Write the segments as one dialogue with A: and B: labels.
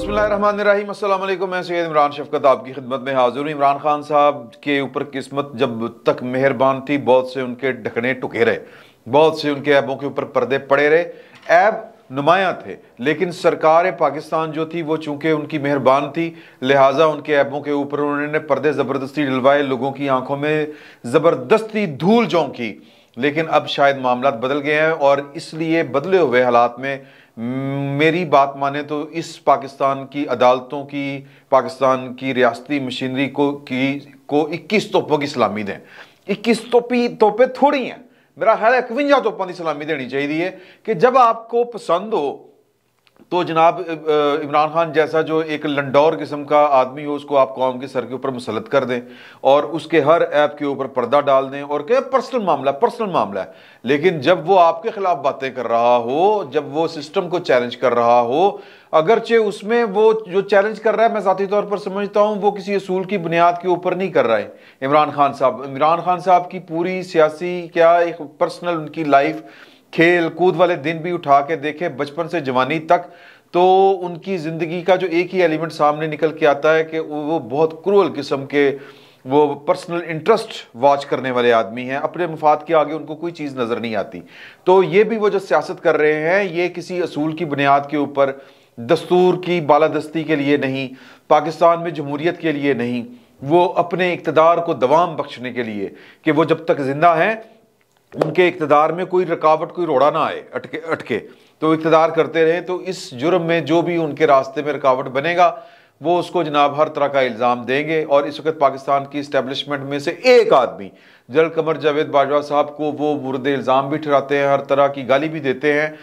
A: बिस्मिल्लाहिर्रहमानिर्रहीम, अस्सलाम वालेकुम। मैं सैयद इमरान शफकत आपकी खिदमत में हाजिर हूँ। इमरान खान साहब के ऊपर किस्मत जब तक मेहरबान थी, बहुत से उनके ढकने टुके रहे, बहुत से उनके ऐबों के ऊपर पर्दे पड़े रहे। ऐब नुमायाँ थे, लेकिन सरकार पाकिस्तान जो थी वो चूँकि उनकी मेहरबान थी, लिहाजा उनके ऐबों के ऊपर उन्होंने पर्दे ज़बरदस्ती डलवाए, लोगों की आंखों में ज़बरदस्ती धूल झोंकी। लेकिन अब शायद मामला बदल गए हैं और इसलिए बदले हुए हालात में मेरी बात माने तो इस पाकिस्तान की अदालतों की, पाकिस्तान की रियासती मशीनरी को 21 तोपों की सलामी दें। 21 तोपें थोड़ी हैं, मेरा ख्याल है 51 तोपों की सलामी देनी चाहिए कि जब आपको पसंद हो तो जनाब इमरान खान जैसा जो एक लंडौर किस्म का आदमी हो, उसको आप कौम के सर के ऊपर मुसलत कर दें और उसके हर ऐप के ऊपर पर्दा डाल दें और कहें पर्सनल मामला है। लेकिन जब वो आपके खिलाफ बातें कर रहा हो, जब वो सिस्टम को चैलेंज कर रहा हो, अगरचे उसमें वो जो चैलेंज कर रहा है, मैं ज़ाती तौर पर समझता हूं वो किसी असूल की बुनियाद के ऊपर नहीं कर रहा है। इमरान खान साहब की पूरी सियासी क्या एक पर्सनल उनकी लाइफ, खेल कूद वाले दिन भी उठा के देखे, बचपन से जवानी तक, तो उनकी जिंदगी का जो एक ही एलिमेंट सामने निकल के आता है कि वो बहुत क्रूअल किस्म के, वो पर्सनल इंटरेस्ट वॉच करने वाले आदमी हैं। अपने मफाद के आगे उनको कोई चीज़ नज़र नहीं आती। तो ये भी वो जो सियासत कर रहे हैं, ये किसी असूल की बुनियाद के ऊपर, दस्तूर की बालादस्ती के लिए नहीं, पाकिस्तान में जमहूरियत के लिए नहीं, वो अपने इक़्तिदार को दवाम बख्शने के लिए कि वो जब तक जिंदा हैं उनके इक़्तिदार में कोई रुकावट, कोई रोड़ा ना आए, अटके तो इक़्तिदार करते रहे। तो इस जुर्म में जो भी उनके रास्ते में रुकावट बनेगा वो उसको जनाब हर तरह का इल्ज़ाम देंगे। और इस वक्त पाकिस्तान की इस्टेब्लिशमेंट में से एक आदमी जनरल कमर जावेद बाजवा साहब को वो मुर्द इल्ज़ाम भी ठहराते हैं, हर तरह की गाली भी देते हैं।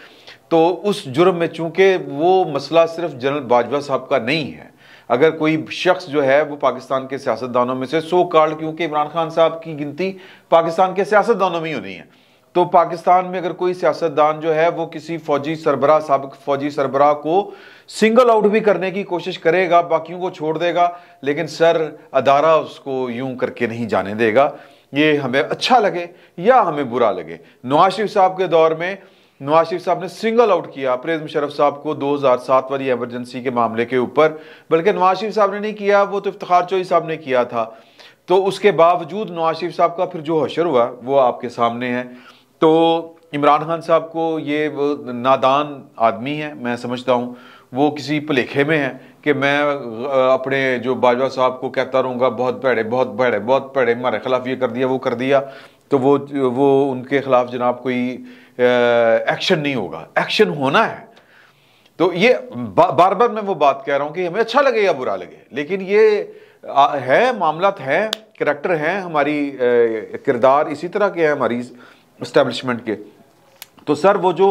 A: तो उस जुर्म में चूंकि वो मसला सिर्फ जनरल बाजवा साहब का नहीं है, अगर कोई शख्स जो है वो पाकिस्तान के सियासतदानों में से सो कॉल्ड, क्योंकि इमरान खान साहब की गिनती पाकिस्तान के सियासतदानों में ही होनी है, तो पाकिस्तान में अगर कोई सियासतदान जो है वो किसी साबिक फौजी सरबराह को सिंगल आउट भी करने की कोशिश करेगा, बाकियों को छोड़ देगा, लेकिन सर अदारा उसको यूं करके नहीं जाने देगा। ये हमें अच्छा लगे या हमें बुरा लगे। नवाज शरीफ साहब के दौर में नवाज शरीफ साहब ने सिंगल आउट किया परवेज मुशर्रफ साहब को 2007 वाली एमरजेंसी के मामले के ऊपर, बल्कि नवाज शरीफ साहब ने नहीं किया, वो तो इफ्तिखार चौधरी साहब ने किया था। तो उसके बावजूद नवाज शरीफ साहब का फिर जो हशर हुआ वो आपके सामने है। तो इमरान खान साहब को ये नादान आदमी है, मैं समझता हूँ वो किसी भुलेखे में है कि मैं अपने जो बाजवा साहब को कहता रहूँगा बहुत भैड़े हमारे खिलाफ ये कर दिया वो कर दिया, तो वो उनके खिलाफ जनाब कोई एक्शन नहीं होगा। एक्शन होना है। तो ये बार बार मैं वो बात कह रहा हूँ कि हमें अच्छा लगे या बुरा लगे, लेकिन ये है मामलात है, करैक्टर हैं, हमारी किरदार इसी तरह के हैं हमारी इस्टेब्लिशमेंट के। तो सर वो जो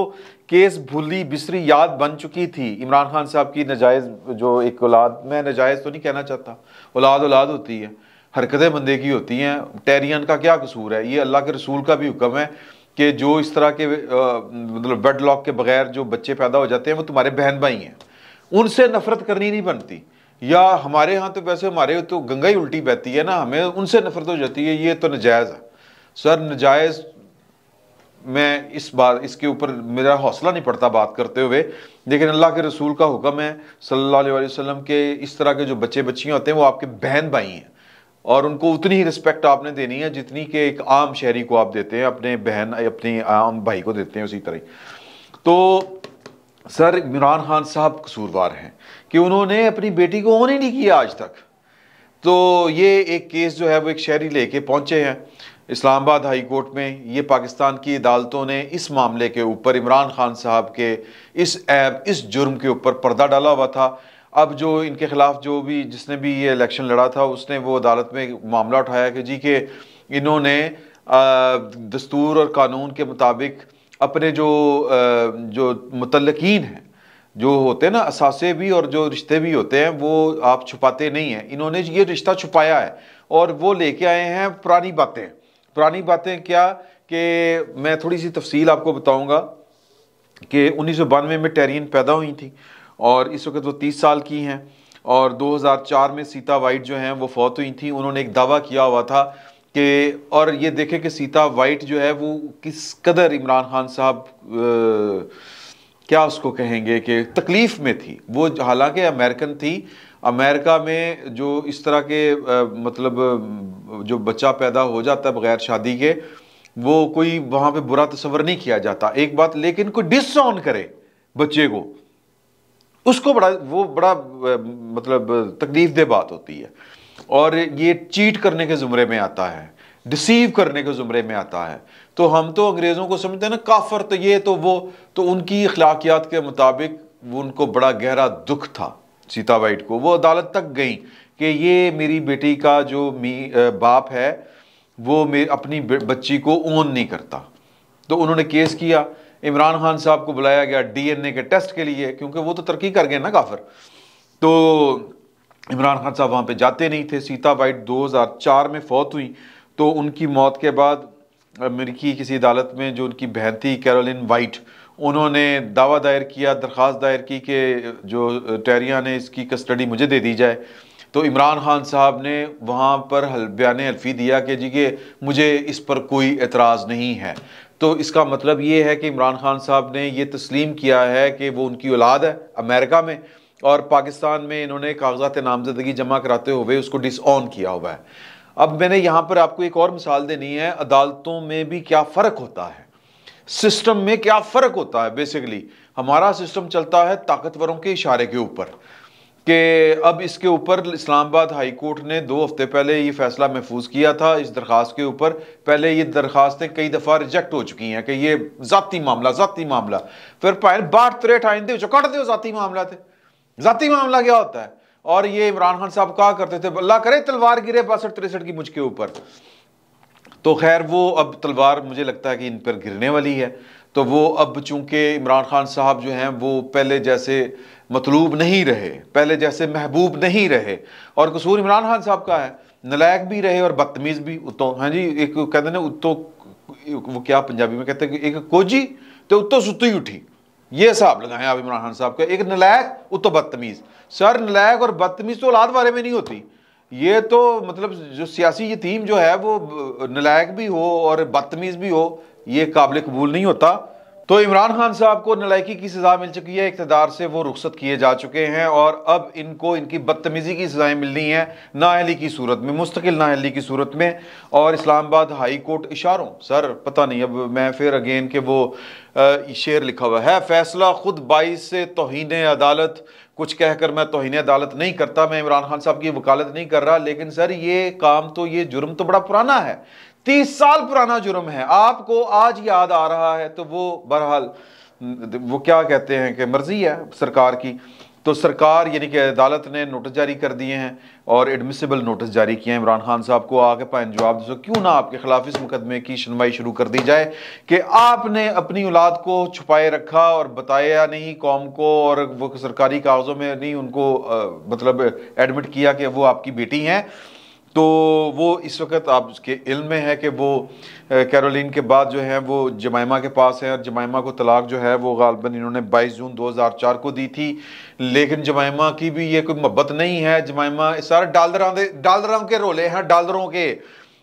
A: केस भूली बिसरी याद बन चुकी थी इमरान खान साहब की नजायज़ जो एक औलाद, मैं नजायज़ तो नहीं कहना चाहता, औलाद होती है, हरकतें बंदे की होती हैं, टेरियन का क्या कसूर है। ये अल्लाह के रसूल का भी हुक्म है कि जो इस तरह के मतलब बेडलॉक के बगैर जो बच्चे पैदा हो जाते हैं वो तुम्हारे बहन भाई हैं, उनसे नफरत करनी नहीं बनती। या हमारे यहाँ तो वैसे हमारे तो गंगा ही उल्टी बहती है ना, हमें उनसे नफरत हो जाती है, ये तो नजायज़ है। सर नजायज़, मैं इसके ऊपर मेरा हौसला नहीं पड़ता बात करते हुए, लेकिन अल्लाह के रसूल का हुक्म है सल्लल्लाहु अलैहि वसल्लम के इस तरह के जो बच्चे बच्चियाँ होते हैं वो आपके बहन भाई हैं और उनको उतनी ही रिस्पेक्ट आपने देनी है जितनी कि एक आम शहरी को आप देते हैं, अपने बहन अपने आम भाई को देते हैं उसी तरह। तो सर इमरान खान साहब कसूरवार हैं कि उन्होंने अपनी बेटी को ऑन ही नहीं किया आज तक। तो ये एक केस जो है वो एक शहरी लेके पहुंचे हैं इस्लामाबाद हाई कोर्ट में। ये पाकिस्तान की अदालतों ने इस मामले के ऊपर इमरान खान साहब के इस जुर्म के ऊपर पर्दा डाला हुआ था। अब जो इनके खिलाफ जो भी जिसने भी ये इलेक्शन लड़ा था उसने वो अदालत में मामला उठाया कि जी के इन्होंने दस्तूर और कानून के मुताबिक अपने जो मुतल्लकीन हैं, जो होते हैं ना असासे भी और जो रिश्ते भी होते हैं, वो आप छुपाते नहीं हैं, इन्होंने ये रिश्ता छुपाया है और वो लेके आए हैं पुरानी बातें क्या कि मैं थोड़ी सी तफसील आपको बताऊंगा कि 1992 में टेरियन पैदा हुई थी और इस वक्त वो 30 साल की हैं और 2004 में सीता वाइट जो हैं वो फौत हुई थी। उन्होंने एक दावा किया हुआ था कि, और ये देखें कि सीता वाइट जो है वो किस कदर इमरान खान साहब क्या उसको कहेंगे कि तकलीफ में थी वो, हालांकि अमेरिकन थी। अमेरिका में जो इस तरह के मतलब जो बच्चा पैदा हो जाता है बगैर शादी के, वो कोई वहाँ पे बुरा तस्वर नहीं किया जाता, एक बात। लेकिन कोई डिसऑन करे बच्चे को, उसको बड़ा मतलब तकलीफ दे बात होती है। और ये चीट करने के ज़ुमरे में आता है, डिसीव करने के ज़ुमरे में आता है। तो हम तो अंग्रेज़ों को समझते हैं ना काफर, तो ये तो वो, तो उनकी अखलाकियात के मुताबिक वो उनको बड़ा गहरा दुख था सीता वाइट को। वो अदालत तक गई कि ये मेरी बेटी का जो बाप है वो अपनी बच्ची को ओन नहीं करता। तो उन्होंने केस किया, इमरान खान साहब को बुलाया गया डीएनए के टेस्ट के लिए, क्योंकि वो तो तरक्की कर गए ना काफिर। तो इमरान खान साहब वहाँ पे जाते नहीं थे। सीता वाइट 2004 में फौत हुई। तो उनकी मौत के बाद अमेरिकी किसी अदालत में जो उनकी बहन थी कैरोलिन वाइट, उन्होंने दावा दायर किया, दरख्वास्त दायर की कि जो टेरिया ने इसकी कस्टडी मुझे दे दी जाए। तो इमरान खान साहब ने वहाँ पर बयान हल्फी दिया कि जी कि मुझे इस पर कोई एतराज़ नहीं है। तो इसका मतलब ये है कि इमरान खान साहब ने ये तस्लीम किया है कि वो उनकी औलाद है अमेरिका में, और पाकिस्तान में इन्होंने कागजात नामजदगी जमा कराते हुए उसको डिसऑन किया हुआ है। अब मैंने यहाँ पर आपको एक और मिसाल देनी है, अदालतों में भी क्या फ़र्क होता है, सिस्टम में क्या फ़र्क होता है। बेसिकली हमारा सिस्टम चलता है ताकतवरों के इशारे के ऊपर, कि अब इसके ऊपर इस्लामाबाद हाई कोर्ट ने 2 हफ्ते पहले ये फैसला महफूज किया था इस दरख्वास्त के ऊपर। पहले ये दरख्वास्तें कई दफ़ा रिजेक्ट हो चुकी हैं कि ये ज़ाती मामला। फिर भाई बाट त्रेठ आइंदे कट दो, ज़ाती मामला थे। ज़ाती मामला क्या होता है? और ये इमरान खान साहब कहा करते थे अल्लाह करे तलवार गिरे 62-63 की मुझ के ऊपर। तो खैर वो अब तलवार मुझे लगता है कि इन पर गिरने वाली है। तो वो अब चूंकि इमरान खान साहब जो हैं वो पहले जैसे मतलूब नहीं रहे, पहले जैसे महबूब नहीं रहे, और कसूर इमरान खान साहब का है, नलायक भी रहे और बदतमीज भी। उतो हाँ जी, एक कहते ना उतो, वो क्या पंजाबी में कहते हैं कि एक कोजी तो उतो सुती उठी, ये हिसाब लगाएं आप इमरान खान साहब का। एक नलायक उतो बदतमीज। सर नलायक और बदतमीज तो औलाद बारे में नहीं होती, ये तो मतलब जो सियासी यतीम जो है वो नलायक भी हो और बदतमीज भी हो, ये काबिल कबूल नहीं होता। तो इमरान खान साहब को नलायकी की सज़ा मिल चुकी है, इक़्तिदार से वो रुखसत किए जा चुके हैं, और अब इनको इनकी बदतमीज़ी की सज़ाएं मिलनी है नाअहली की सूरत में, मुस्तकिल नाअहली की सूरत में। और इस्लामाबाद हाई कोर्ट इशारों, सर पता नहीं, अब मैं फिर अगेन के वो शेर लिखा हुआ है, फैसला खुद 22 से तौहीन अदालत, कुछ कहकर मैं तौहीन अदालत नहीं करता, मैं इमरान खान साहब की वकालत नहीं कर रहा, लेकिन सर ये काम तो, ये जुर्म तो बड़ा पुराना है, 30 साल पुराना जुर्म है, आपको आज याद आ रहा है। तो वो बहरहाल वो क्या कहते हैं कि मर्जी है सरकार की। तो सरकार यानी कि अदालत ने नोटिस जारी कर दिए हैं और एडमिसिबल नोटिस जारी किए हैं इमरान खान साहब को, आके पाए जवाब दो, क्यों ना आपके खिलाफ इस मुकदमे की सुनवाई शुरू कर दी जाए कि आपने अपनी औलाद को छुपाए रखा और बताया नहीं कौम को, और वो सरकारी कागजों में नहीं उनको मतलब एडमिट किया कि वो आपकी बेटी हैं। तो वो इस वक्त आप उसके इल्म में है कि वो कैरोलिन के बाद जो है वो जमाइमा के पास है, और जमाइमा को तलाक जो है वो गालबन इन्होंने 22 जून 2004 को दी थी। लेकिन जमाइमा की भी ये कोई मोहब्बत नहीं है, जमाइमा सारे डॉलरों के रोले हैं, डॉलरों के।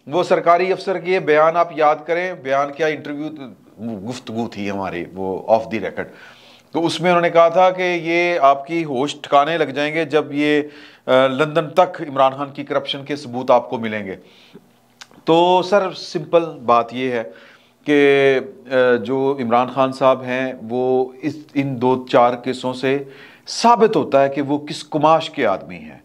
A: वो सरकारी अफसर के बयान आप याद करें, बयान क्या इंटरव्यू गुफ्तगू थी हमारी वो ऑफ द रिकॉर्ड, तो उसमें उन्होंने कहा था कि ये आपकी होश ठिकाने लग जाएंगे जब ये लंदन तक इमरान खान की करप्शन के सबूत आपको मिलेंगे। तो सर सिंपल बात ये है कि जो इमरान खान साहब हैं वो इन 2-4 केसों से साबित होता है कि वो किस कुमाश के आदमी हैं।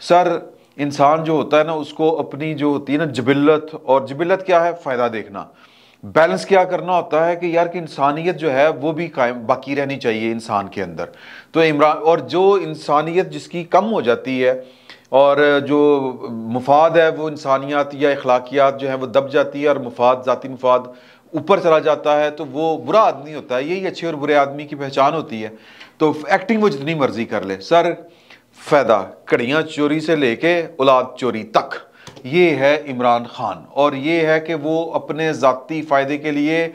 A: सर इंसान जो होता है ना, उसको अपनी जो होती है ना जबिल्लत, और जबिल्लत क्या है, फ़ायदा देखना, बैलेंस क्या करना होता है कि यार कि इंसानियत जो है वो भी कायम बाकी रहनी चाहिए इंसान के अंदर। तो इमरान, और जो इंसानियत जिसकी कम हो जाती है और जो मुफाद है वो इंसानियत या अखलाकियात जो है वो दब जाती है, और मुफाद, ज़ाती मुफाद ऊपर चला जाता है, तो वो बुरा आदमी होता है। यही अच्छे और बुरे आदमी की पहचान होती है। तो एक्टिंग वो जितनी मर्जी कर ले, सर फ़ायदा घड़ियाँ चोरी से लेके औलाद चोरी तक, ये है इमरान खान। और ये है कि वो अपने ज़ाती फ़ायदे के लिए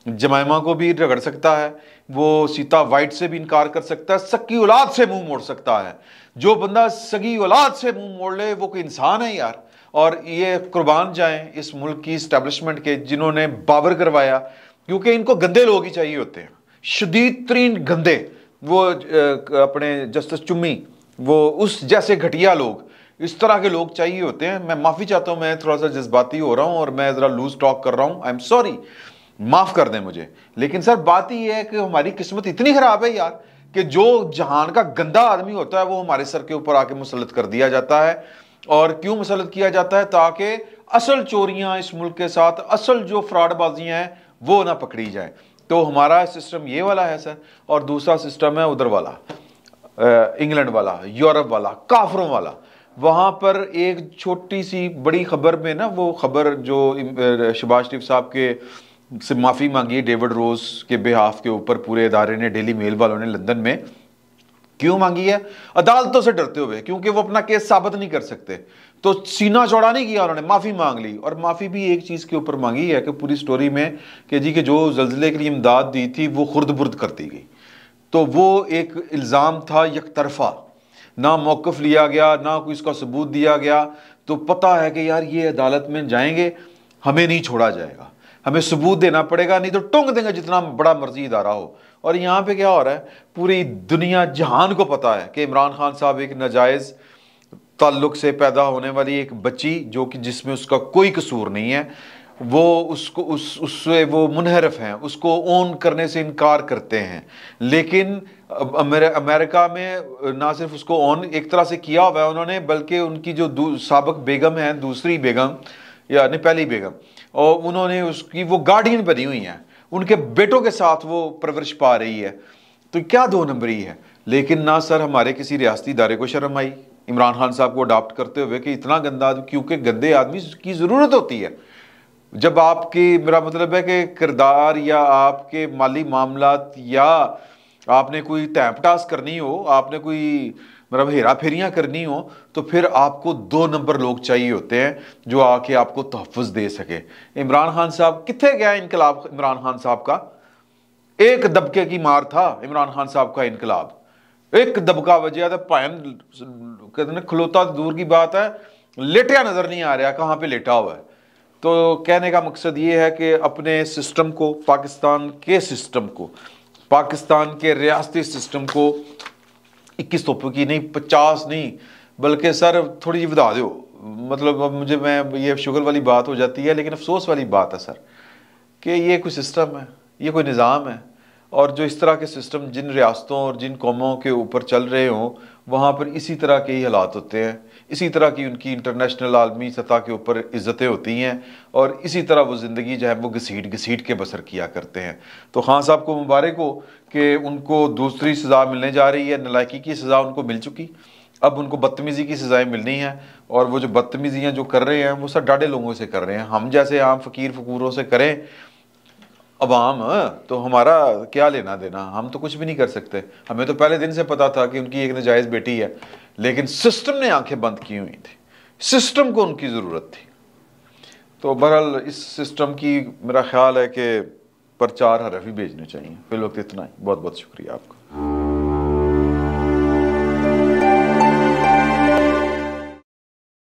A: जमाइमा को भी रगड़ सकता है, वो सीता वाइट से भी इनकार कर सकता है, सगी औलाद से मुंह मोड़ सकता है। जो बंदा सगी औलाद से मुंह मोड़ ले वो कोई इंसान है यार। और ये कुर्बान जाएं इस मुल्क की इस्टेब्लिशमेंट के जिन्होंने बाबर करवाया, क्योंकि इनको गंदे लोग ही चाहिए होते हैं। शदीद तरीन गंदे, वो अपने जस्टिस चुम्मी, वो उस जैसे घटिया लोग, इस तरह के लोग चाहिए होते हैं। मैं माफ़ी चाहता हूं, मैं थोड़ा सा जज्बाती हो रहा हूं और मैं ज़रा लूज टॉक कर रहा हूं, आई एम सॉरी, माफ़ कर दें मुझे। लेकिन सर बात ही है कि हमारी किस्मत इतनी ख़राब है यार कि जो जहान का गंदा आदमी होता है वो हमारे सर के ऊपर आके मुसल्लत कर दिया जाता है। और क्यों मुसल्लत किया जाता है? ताकि असल चोरियां इस मुल्क के साथ, असल जो फ्रॉडबाजियां हैं वो ना पकड़ी जाए। तो हमारा सिस्टम ये वाला है सर, और दूसरा सिस्टम है उधर वाला, इंग्लैंड वाला, यूरोप वाला, काफरों वाला। वहां पर एक छोटी सी बड़ी खबर में ना, वो खबर जो शहबाज शरीफ साहब के से माफ़ी मांगी डेविड रोज के बेहाफ के ऊपर पूरे इदारे ने, डेली मेल वालों ने लंदन में क्यों मांगी है? अदालतों से डरते हुए, क्योंकि वो अपना केस साबित नहीं कर सकते। तो सीना चौड़ा नहीं किया उन्होंने, माफ़ी मांग ली। और माफ़ी भी एक चीज़ के ऊपर मांगी है कि पूरी स्टोरी में कि जी कि जो जल्जले के लिए इमदाद दी थी वो खुर्द बुर्द कर दी गई। तो वो एक इल्ज़ाम था एक तरफा, ना मौक़िफ़ लिया गया, ना कोई इसका सबूत दिया गया। तो पता है कि यार ये अदालत में जाएंगे, हमें नहीं छोड़ा जाएगा, हमें सबूत देना पड़ेगा, नहीं तो टोंक देंगे जितना बड़ा मर्जी इदारा हो। और यहाँ पे क्या हो रहा है? पूरी दुनिया जहान को पता है कि इमरान खान साहब एक नाजायज़ ताल्लुक से पैदा होने वाली एक बच्ची, जो कि जिसमें उसका कोई कसूर नहीं है, वो उसको उससे वो मुनहरफ हैं, उसको ओन करने से इनकार करते हैं। लेकिन अमेरिका में ना सिर्फ उसको ओन एक तरह से किया हुआ है उन्होंने, बल्कि उनकी जो साबिक बेगम है, दूसरी बेगम यानी पहली बेगम, और उन्होंने उसकी वो गार्डियन बनी हुई हैं, उनके बेटों के साथ वो परवरिश पा रही है। तो क्या दो नंबरी है। लेकिन ना सर हमारे किसी रियासती इदारे को शर्म आई इमरान खान साहब को अडॉप्ट करते हुए कि इतना गंदा आदमी, क्योंकि गंदे आदमी की ज़रूरत होती है जब आपकी, मेरा मतलब है कि किरदार या आपके माली मामलात या आपने कोई तैपटास करनी हो, आपने कोई मतलब हेरा फेरियां करनी हो, तो फिर आपको दो नंबर लोग चाहिए होते हैं जो आके आपको तहफ़्फ़ुज़ दे सके। इमरान खान साहब कितने गया इनकलाब? इमरान खान साहब का एक दबके की मार था, इमरान खान साहब का इनकलाब एक दबका बजा था, पायन कहते हैं खलोता दूर की बात है, लेटिया नजर नहीं आ रहा कहाँ पे लेटा हुआ है। तो कहने का मकसद ये है कि अपने सिस्टम को, पाकिस्तान के सिस्टम को, पाकिस्तान के रियासती सिस्टम को 21 तोपों की नहीं, 50 नहीं, बल्कि सर थोड़ी जी बता दो। मतलब अब मुझे, मैं ये शुगर वाली बात हो जाती है, लेकिन अफसोस वाली बात है सर कि ये कोई सिस्टम है, ये कोई निज़ाम है। और जो इस तरह के सिस्टम जिन रियासतों और जिन कौमों के ऊपर चल रहे हों, वहाँ पर इसी तरह के ही हालात होते हैं, इसी तरह की उनकी इंटरनेशनल आलमी सतह के ऊपर इज़्ज़तें होती हैं, और इसी तरह वो ज़िंदगी जो है वो घसीट घसीट के बसर किया करते हैं। तो खान साहब को मुबारक हो कि उनको दूसरी सज़ा मिलने जा रही है। नलायकी की सज़ा उनको मिल चुकी, अब उनको बदतमीज़ी की सज़ाएँ मिलनी हैं। और वो जो बदतमीज़ियाँ जो कर रहे हैं वो सर डाढ़े लोगों से कर रहे हैं। हम जैसे आम फ़कीर फ़कूरों से करें अवाम, तो हमारा क्या लेना देना? हम तो कुछ भी नहीं कर सकते। हमें तो पहले दिन से पता था कि उनकी एक नाजायज़ बेटी है, लेकिन सिस्टम ने आंखें बंद की हुई थी, सिस्टम को उनकी ज़रूरत थी। तो बहरहाल इस सिस्टम की मेरा ख्याल है कि पर 4 हरफ ही भेजने चाहिए। फिर वक्त इतना ही, बहुत बहुत शुक्रिया आपका।